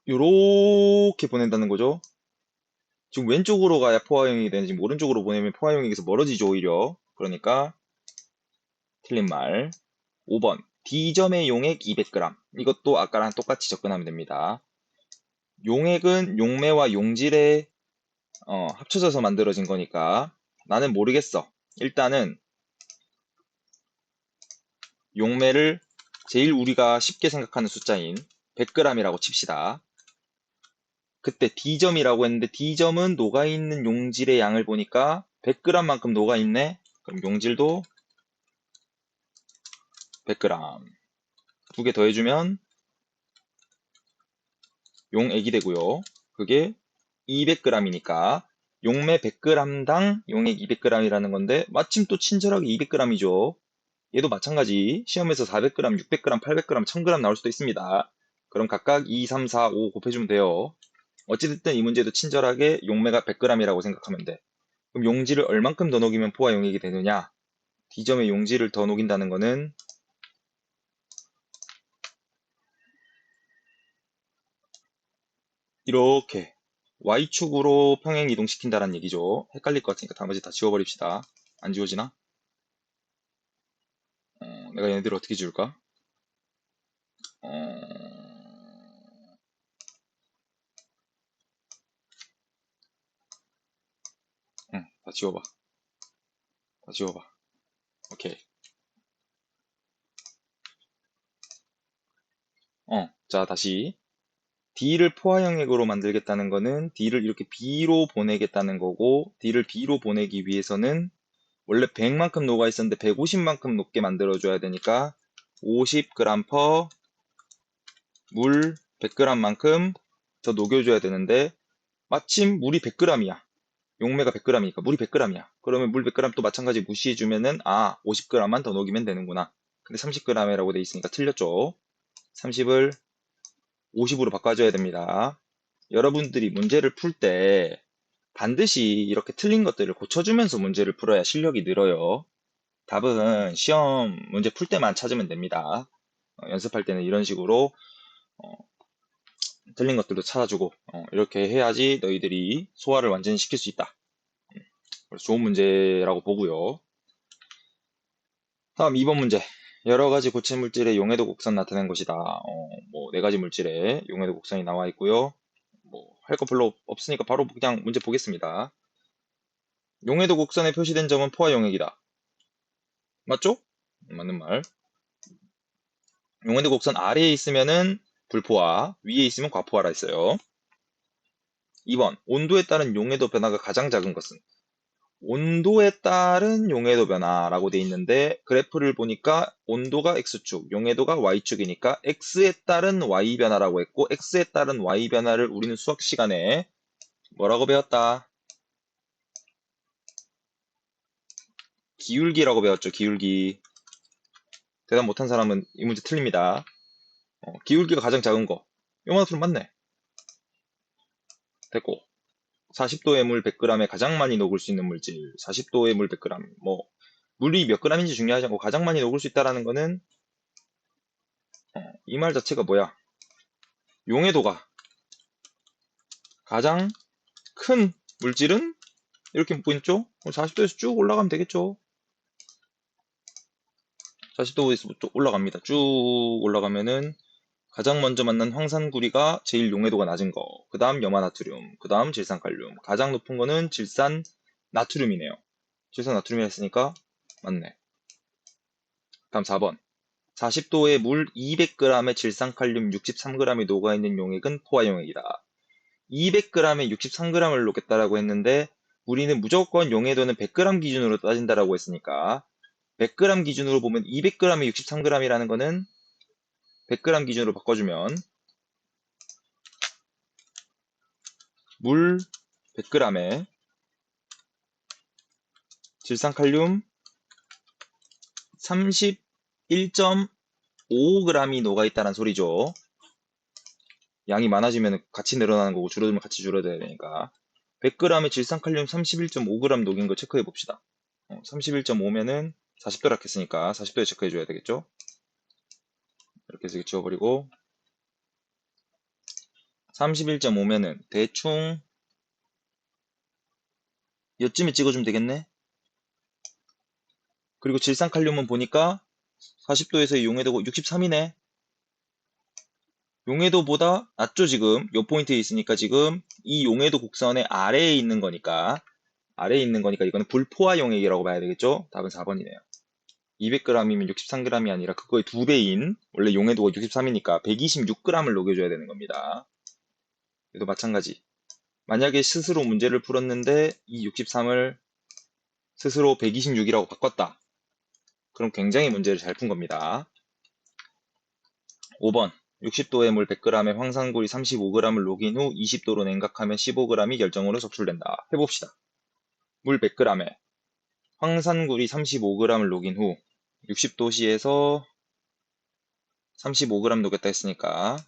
Speaker 1: 요렇게 보낸다는 거죠. 지금 왼쪽으로 가야 포화형이 되는지 오른쪽으로 보내면 포화형에서 멀어지죠, 오히려. 그러니까 틀린 말. 5번 D점의 용액 200g. 이것도 아까랑 똑같이 접근하면 됩니다. 용액은 용매와 용질에 합쳐져서 만들어진 거니까 나는 모르겠어. 일단은 용매를 제일 우리가 쉽게 생각하는 숫자인 100g이라고 칩시다. 그때 D점이라고 했는데 D점은 녹아있는 용질의 양을 보니까 100g만큼 녹아있네. 그럼 용질도 100g. 두 개 더해주면 용액이 되고요. 그게 200g이니까 용매 100g당 용액 200g이라는 건데 마침 또 친절하게 200g이죠. 얘도 마찬가지 시험에서 400g, 600g, 800g, 1000g 나올 수도 있습니다. 그럼 각각 2, 3, 4, 5 곱해주면 돼요. 어찌됐든 이 문제도 친절하게 용매가 100g이라고 생각하면 돼. 그럼 용질을 얼만큼 더 녹이면 포화 용액이 되느냐? D점의 용질을 더 녹인다는 거는 이렇게 Y축으로 평행 이동시킨다는 얘기죠. 헷갈릴 것 같으니까 나머지 다 지워버립시다. 안 지워지나? 내가 얘네들을 어떻게 지울까? 다 지워봐. 다 지워봐. 오케이. 자, 다시. D를 포화형액으로 만들겠다는 거는 D를 이렇게 B로 보내겠다는 거고, D를 B로 보내기 위해서는 원래 100만큼 녹아 있었는데 150만큼 녹게 만들어줘야 되니까 50g per 물 100g만큼 더 녹여줘야 되는데 마침 물이 100g이야. 용매가 100g이니까 물이 100g이야. 그러면 물 100g 또 마찬가지 무시해주면은 50g만 더 녹이면 되는구나. 근데 30g이라고 돼 있으니까 틀렸죠. 30을 50으로 바꿔줘야 됩니다. 여러분들이 문제를 풀 때 반드시 이렇게 틀린 것들을 고쳐주면서 문제를 풀어야 실력이 늘어요. 답은 시험 문제 풀 때만 찾으면 됩니다. 연습할 때는 이런 식으로 틀린 것들도 찾아주고 이렇게 해야지 너희들이 소화를 완전히 시킬 수 있다. 그래서 좋은 문제라고 보고요. 다음 2번 문제. 여러 가지 고체 물질의 용해도 곡선 나타낸 것이다. 뭐 4가지 물질의 용해도 곡선이 나와 있고요. 뭐 할 거 별로 없으니까 바로 그냥 문제 보겠습니다. 용해도 곡선에 표시된 점은 포화 용액이다. 맞죠? 맞는 말. 용해도 곡선 아래에 있으면은 불포화, 위에 있으면 과포화라 했어요. 2번. 온도에 따른 용해도 변화가 가장 작은 것은? 온도에 따른 용해도 변화라고 돼 있는데 그래프를 보니까 온도가 X축, 용해도가 Y축이니까 X에 따른 Y 변화라고 했고 X에 따른 Y 변화를 우리는 수학 시간에 뭐라고 배웠다? 기울기라고 배웠죠. 기울기. 대답 못한 사람은 이 문제 틀립니다. 기울기가 가장 작은 거. 요만큼 맞네. 됐고 40도의 물 100g에 가장 많이 녹을 수 있는 물질 40도의 물 100g 뭐 물이 몇 g인지 중요하지 않고 가장 많이 녹을 수 있다는 거는 이 말 자체가 뭐야? 용해도가 가장 큰 물질은 이렇게 묻고 있죠? 40도에서 쭉 올라가면 되겠죠? 40도에서 쭉 올라갑니다. 쭉 올라가면은 가장 먼저 만난 황산구리가 제일 용해도가 낮은 거, 그 다음 염화나트륨, 그 다음 질산칼륨, 가장 높은 거는 질산나트륨이네요. 질산나트륨이 했으니까 맞네. 다음 4번. 40도에 물 200g에 질산칼륨 63g이 녹아있는 용액은 포화용액이다. 200g에 63g을 녹였다라고 했는데 우리는 무조건 용해도는 100g 기준으로 따진다라고 했으니까 100g 기준으로 보면 200g에 63g이라는 거는 100g 기준으로 바꿔주면 물 100g에 질산칼륨 31.5g이 녹아있다는 소리죠. 양이 많아지면 같이 늘어나는 거고 줄어들면 같이 줄어들어야 되니까 100g에 질산칼륨 31.5g 녹인 거 체크해 봅시다. 31.5면은 40도라 했으니까 40도에 체크해 줘야 되겠죠? 이렇게 해서 지워버리고 31.5면은 대충 여쯤에 찍어주면 되겠네? 그리고 질산칼륨은 보니까 40도에서 용해도가 63이네. 용해도보다 낮죠, 지금. 요 포인트에 있으니까 지금 이 용해도 곡선의 아래에 있는 거니까 이거는 불포화 용액이라고 봐야 되겠죠? 답은 4번이네요. 200g이면 63g이 아니라 그거의 2배인 원래 용해도가 63이니까 126g을 녹여줘야 되는 겁니다. 그래도 마찬가지. 만약에 스스로 문제를 풀었는데 이 63을 스스로 126이라고 바꿨다. 그럼 굉장히 문제를 잘 푼 겁니다. 5번 60도의 물 100g에 황산굴이 35g을 녹인 후 20도로 냉각하면 15g이 결정으로 적출된다. 해봅시다. 물 100g에 황산굴이 35g을 녹인 후 60도씨에서 35g 녹였다 했으니까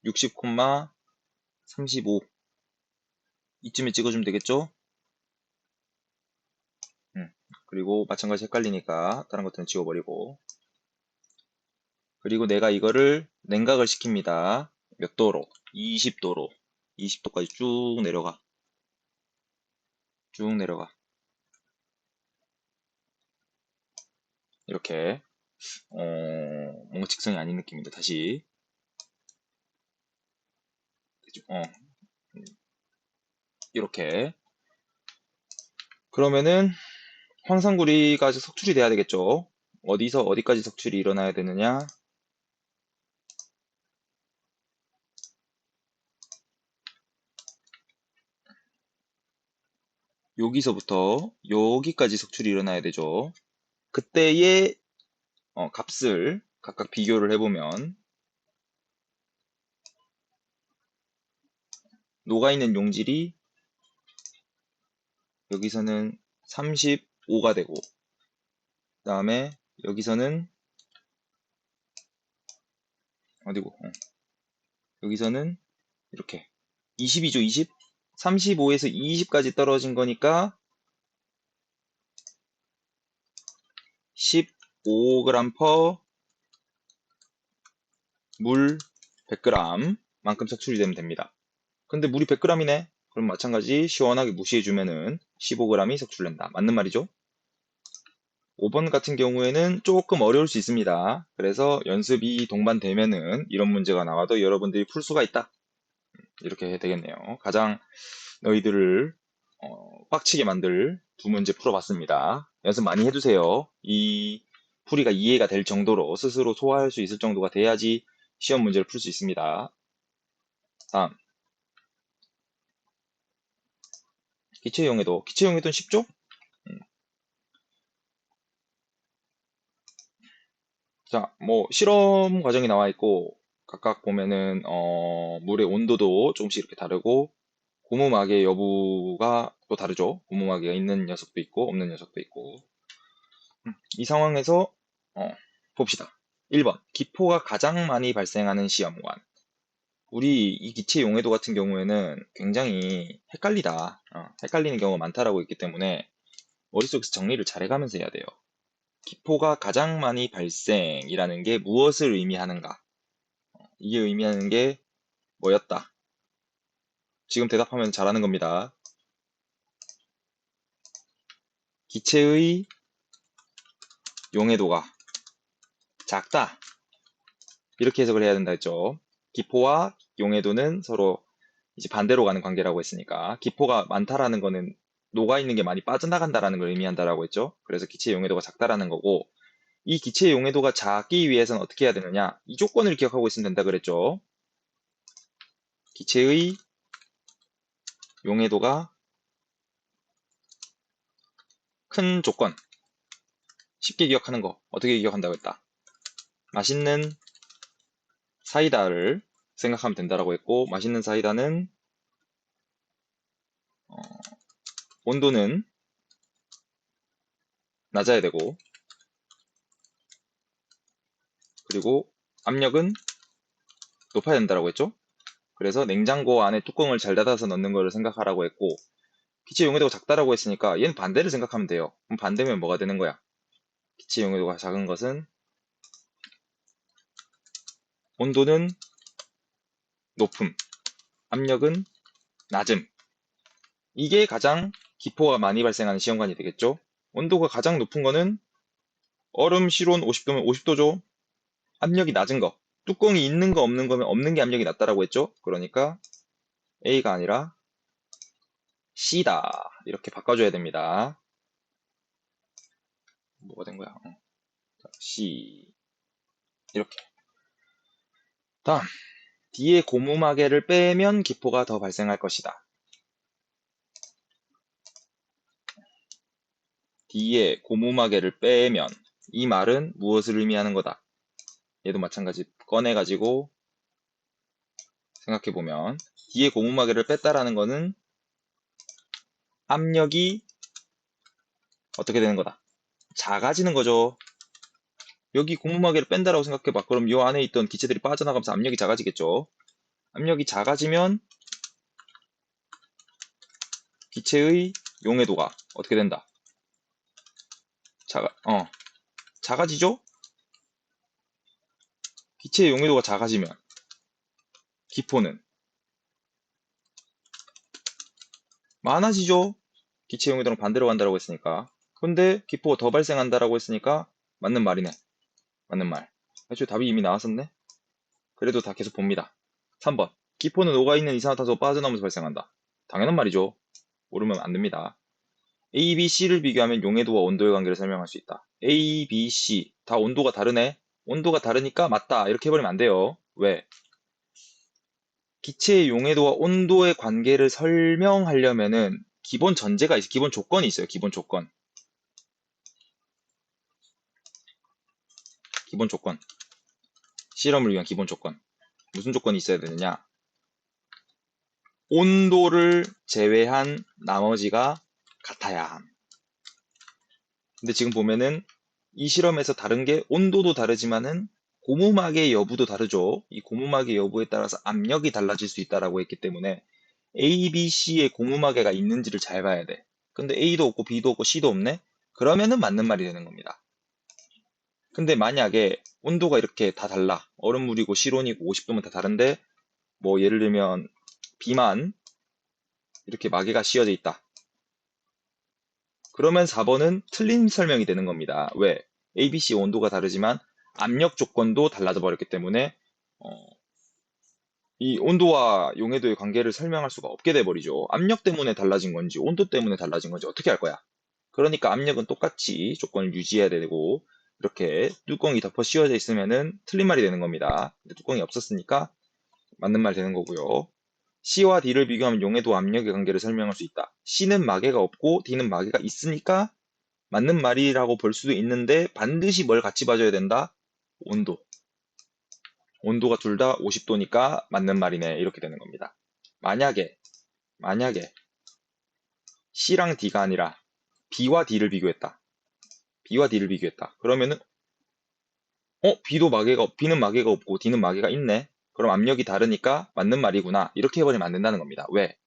Speaker 1: 60,35 이쯤에 찍어주면 되겠죠? 그리고 마찬가지 헷갈리니까 다른 것들은 지워버리고 그리고 내가 이거를 냉각을 시킵니다. 몇 도로? 20도로 20도까지 쭉 내려가 이렇게 뭔가 직선이 아닌 느낌인데 다시 이렇게 그러면은 황산구리가 석출이 돼야 되겠죠. 어디서 어디까지 석출이 일어나야 되느냐? 여기서부터 여기까지 석출이 일어나야 되죠. 그때의 값을 각각 비교를 해보면 녹아있는 용질이 여기서는 35가 되고 그 다음에 여기서는 어디고 여기서는 이렇게 20이죠. 20 35에서 20까지 떨어진 거니까 15g per 물 100g 만큼 석출이 되면 됩니다. 근데 물이 100g이네. 그럼 마찬가지 시원하게 무시해주면은 15g이 석출된다. 맞는 말이죠? 5번 같은 경우에는 조금 어려울 수 있습니다. 그래서 연습이 동반되면은 이런 문제가 나와도 여러분들이 풀 수가 있다. 이렇게 되겠네요. 가장 너희들을 빡치게 만들 두 문제 풀어봤습니다. 연습 많이 해두세요. 이 풀이가 이해가 될 정도로 스스로 소화할 수 있을 정도가 돼야지 시험 문제를 풀 수 있습니다. 다음 기체용해도는 쉽죠? 자, 뭐 실험 과정이 나와 있고 각각 보면은 물의 온도도 조금씩 이렇게 다르고 고무막의 여부가 또 다르죠. 고무막이 있는 녀석도 있고 없는 녀석도 있고 이 상황에서 봅시다. 1번 기포가 가장 많이 발생하는 시험관. 우리 이 기체 용해도 같은 경우에는 굉장히 헷갈리는 경우가 많다라고 있기 때문에 머릿속에서 정리를 잘 해가면서 해야 돼요. 기포가 가장 많이 발생이라는 게 무엇을 의미하는가? 이게 의미하는 게 뭐였다? 지금 대답하면 잘하는 겁니다. 기체의 용해도가 작다. 이렇게 해석을 해야 된다 했죠. 기포와 용해도는 서로 이제 반대로 가는 관계라고 했으니까 기포가 많다라는 거는 녹아있는 게 많이 빠져나간다라는 걸 의미한다라고 했죠. 그래서 기체 용해도가 작다라는 거고 이 기체 용해도가 작기 위해서는 어떻게 해야 되느냐? 이 조건을 기억하고 있으면 된다 그랬죠. 기체의 용해도가 큰 조건. 쉽게 기억하는 거 어떻게 기억한다고 했다. 맛있는 사이다를 생각하면 된다라고 했고 맛있는 사이다는 온도는 낮아야 되고 그리고 압력은 높아야 된다라고 했죠. 그래서 냉장고 안에 뚜껑을 잘 닫아서 넣는 거를 생각하라고 했고 기체 용해도가 작다라고 했으니까 얘는 반대를 생각하면 돼요. 그럼 반대면 뭐가 되는 거야? 기체 용해도가 작은 것은 온도는 높음, 압력은 낮음. 이게 가장 기포가 많이 발생하는 시험관이 되겠죠? 온도가 가장 높은 거는 얼음 실온 50도면 50도죠? 압력이 낮은 거. 뚜껑이 있는 거 없는 거면 없는 게 압력이 낮다라고 했죠? 그러니까 A가 아니라 C다. 이렇게 바꿔줘야 됩니다. 뭐가 된 거야? 자, C. 이렇게. 다음. D의 고무마개를 빼면 기포가 더 발생할 것이다. D의 고무마개를 빼면 이 말은 무엇을 의미하는 거다? 얘도 마찬가지 꺼내가지고 생각해보면 D의 고무마개를 뺐다라는 거는 압력이 어떻게 되는 거다? 작아지는 거죠. 여기 고무마개를 뺀다라고 생각해봐. 그럼 이 안에 있던 기체들이 빠져나가면서 압력이 작아지겠죠. 압력이 작아지면 기체의 용해도가 어떻게 된다? 작아지죠? 기체의 용해도가 작아지면 기포는 많아지죠? 기체 용해도랑 반대로 간다라고 했으니까. 근데 기포가 더 발생한다라고 했으니까 맞는 말이네. 맞는 말. 애초에 답이 이미 나왔었네. 그래도 다 계속 봅니다. 3번. 기포는 녹아있는 이산화탄소가 빠져나오면서 발생한다. 당연한 말이죠. 모르면 안 됩니다. A, B, C를 비교하면 용해도와 온도의 관계를 설명할 수 있다. A, B, C 다 온도가 다르네. 온도가 다르니까 맞다. 이렇게 해버리면 안 돼요. 왜? 기체의 용해도와 온도의 관계를 설명하려면은 기본 전제가 있어요. 기본 조건이 있어요. 기본 조건. 기본 조건. 실험을 위한 기본 조건. 무슨 조건이 있어야 되느냐? 온도를 제외한 나머지가 같아야 함. 근데 지금 보면은 이 실험에서 다른 게 온도도 다르지만은 고무막의 여부도 다르죠. 이 고무막의 여부에 따라서 압력이 달라질 수 있다라고 했기 때문에 A, B, C에 고무마개가 있는지를 잘 봐야 돼. 근데 A도 없고 B도 없고 C도 없네? 그러면은 맞는 말이 되는 겁니다. 근데 만약에 온도가 이렇게 다 달라. 얼음물이고 실온이고 50도면 다 다른데 뭐 예를 들면 B만 이렇게 마개가 씌어져 있다. 그러면 4번은 틀린 설명이 되는 겁니다. 왜? A, B, C 온도가 다르지만 압력 조건도 달라져 버렸기 때문에 이 온도와 용해도의 관계를 설명할 수가 없게 돼 버리죠. 압력 때문에 달라진 건지 온도 때문에 달라진 건지 어떻게 할 거야? 그러니까 압력은 똑같이 조건을 유지해야 되고 이렇게 뚜껑이 덮어 씌워져 있으면은 틀린 말이 되는 겁니다. 근데 뚜껑이 없었으니까 맞는 말 되는 거고요. C와 D를 비교하면 용해도 압력의 관계를 설명할 수 있다. C는 마개가 없고 D는 마개가 있으니까 맞는 말이라고 볼 수도 있는데 반드시 뭘 같이 봐줘야 된다? 온도. 온도가 둘 다 50도니까 맞는 말이네. 이렇게 되는 겁니다. 만약에 C랑 D가 아니라 B와 D를 비교했다. B와 D를 비교했다. 그러면은 B는 마개가 없고 D는 마개가 있네. 그럼 압력이 다르니까 맞는 말이구나. 이렇게 해버리면 안 된다는 겁니다. 왜?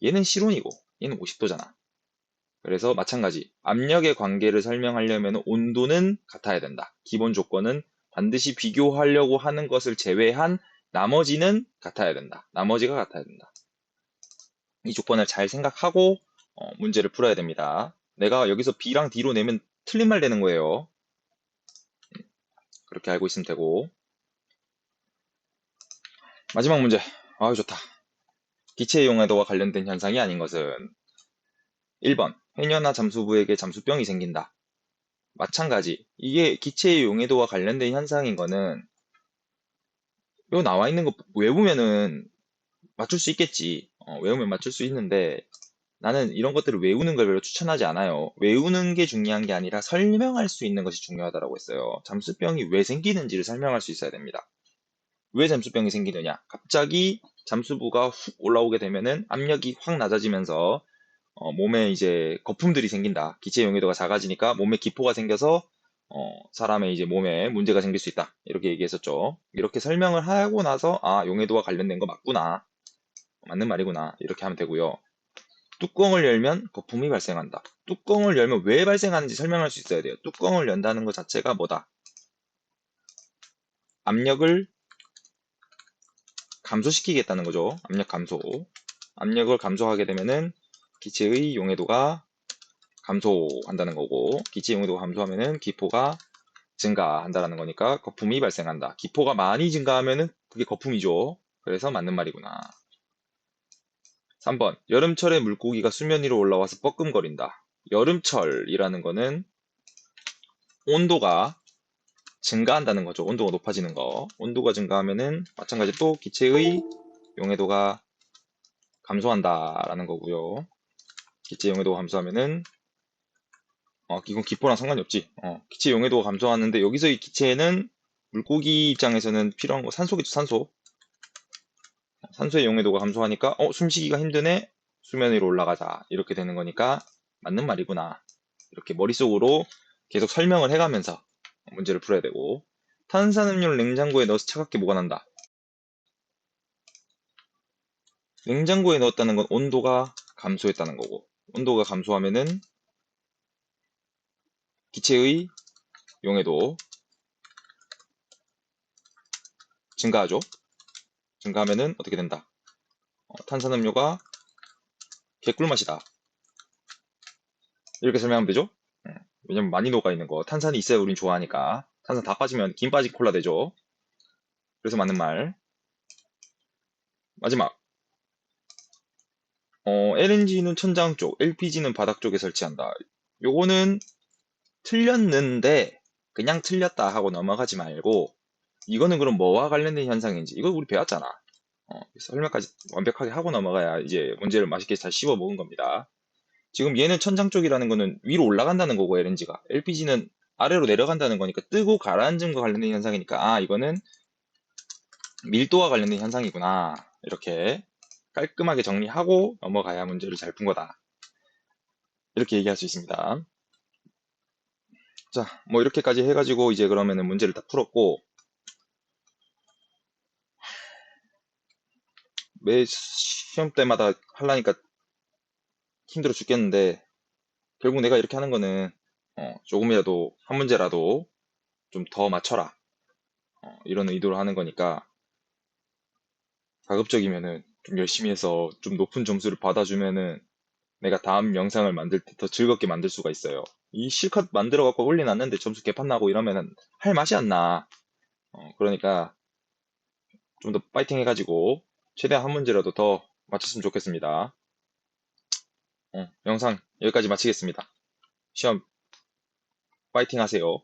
Speaker 1: 얘는 실온이고 얘는 50도잖아. 그래서 마찬가지 압력의 관계를 설명하려면 온도는 같아야 된다. 기본 조건은 반드시 비교하려고 하는 것을 제외한 나머지는 같아야 된다. 나머지가 같아야 된다. 이 조건을 잘 생각하고 문제를 풀어야 됩니다. 내가 여기서 B랑 D로 내면 틀린 말 되는 거예요. 그렇게 알고 있으면 되고. 마지막 문제. 아유 좋다. 기체 용해도와 관련된 현상이 아닌 것은 1번 해녀나 잠수부에게 잠수병이 생긴다. 마찬가지. 이게 기체의 용해도와 관련된 현상인 거는 요 나와 있는 거 외우면은 맞출 수 있겠지. 외우면 맞출 수 있는데 나는 이런 것들을 외우는 걸 별로 추천하지 않아요. 외우는 게 중요한 게 아니라 설명할 수 있는 것이 중요하다고 했어요. 잠수병이 왜 생기는지를 설명할 수 있어야 됩니다. 왜 잠수병이 생기느냐? 갑자기 잠수부가 훅 올라오게 되면은 압력이 확 낮아지면서 몸에 이제 거품들이 생긴다. 기체 용해도가 작아지니까 몸에 기포가 생겨서 사람의 이제 몸에 문제가 생길 수 있다. 이렇게 얘기했었죠. 이렇게 설명을 하고 나서 아, 용해도와 관련된 거 맞구나. 맞는 말이구나. 이렇게 하면 되고요. 뚜껑을 열면 거품이 발생한다. 뚜껑을 열면 왜 발생하는지 설명할 수 있어야 돼요. 뚜껑을 연다는 것 자체가 뭐다? 압력을 감소시키겠다는 거죠. 압력 감소. 압력을 감소하게 되면은 기체의 용해도가 감소한다는 거고, 기체 용해도가 감소하면은 기포가 증가한다는 거니까 거품이 발생한다. 기포가 많이 증가하면은 그게 거품이죠. 그래서 맞는 말이구나. 3번. 여름철에 물고기가 수면 위로 올라와서 뻐끔거린다. 여름철이라는 거는 온도가 증가한다는 거죠. 온도가 높아지는 거. 온도가 증가하면은 마찬가지 또 기체의 용해도가 감소한다라는 거고요. 기체 용해도가 감소하면은 이건 기포랑 상관이 없지. 기체 용해도가 감소하는데 여기서 이 기체는 물고기 입장에서는 필요한 거 산소겠죠, 산소. 산소의 용해도가 감소하니까 숨쉬기가 힘드네. 수면 위로 올라가자. 이렇게 되는 거니까 맞는 말이구나. 이렇게 머릿속으로 계속 설명을 해가면서 문제를 풀어야 되고, 탄산음료를 냉장고에 넣어서 차갑게 보관한다. 냉장고에 넣었다는 건 온도가 감소했다는 거고, 온도가 감소하면은 기체의 용해도 증가하죠. 증가하면은 어떻게 된다? 탄산음료가 개꿀맛이다. 이렇게 설명하면 되죠? 왜냐면 많이 녹아있는 거. 탄산이 있어야 우린 좋아하니까. 탄산 다 빠지면 김 빠진 콜라 되죠. 그래서 맞는 말. 마지막. LNG는 천장 쪽, LPG는 바닥 쪽에 설치한다. 요거는 틀렸는데 그냥 틀렸다 하고 넘어가지 말고, 이거는 그럼 뭐와 관련된 현상인지 이거 우리 배웠잖아. 설명까지 완벽하게 하고 넘어가야 이제 문제를 맛있게 잘 씹어 먹은 겁니다. 지금 얘는 천장 쪽이라는 거는 위로 올라간다는 거고, LNG가. LPG는 아래로 내려간다는 거니까 뜨고 가라앉음과 관련된 현상이니까, 이거는 밀도와 관련된 현상이구나. 이렇게 깔끔하게 정리하고 넘어가야 문제를 잘 푼 거다. 이렇게 얘기할 수 있습니다. 자, 뭐 이렇게까지 해가지고 이제 그러면은 문제를 다 풀었고, 매 시험 때마다 하려니까 힘들어 죽겠는데, 결국 내가 이렇게 하는 거는 조금이라도 한 문제라도 좀 더 맞춰라, 이런 의도로 하는 거니까, 가급적이면은 좀 열심히 해서 좀 높은 점수를 받아주면은 내가 다음 영상을 만들 때 더 즐겁게 만들 수가 있어요. 이 실컷 만들어 갖고 올려놨는데 점수 개판 나고 이러면은 할 맛이 안 나. 그러니까 좀 더 파이팅 해가지고 최대한 한 문제라도 더 맞췄으면 좋겠습니다. 영상 여기까지 마치겠습니다. 시험 파이팅 하세요.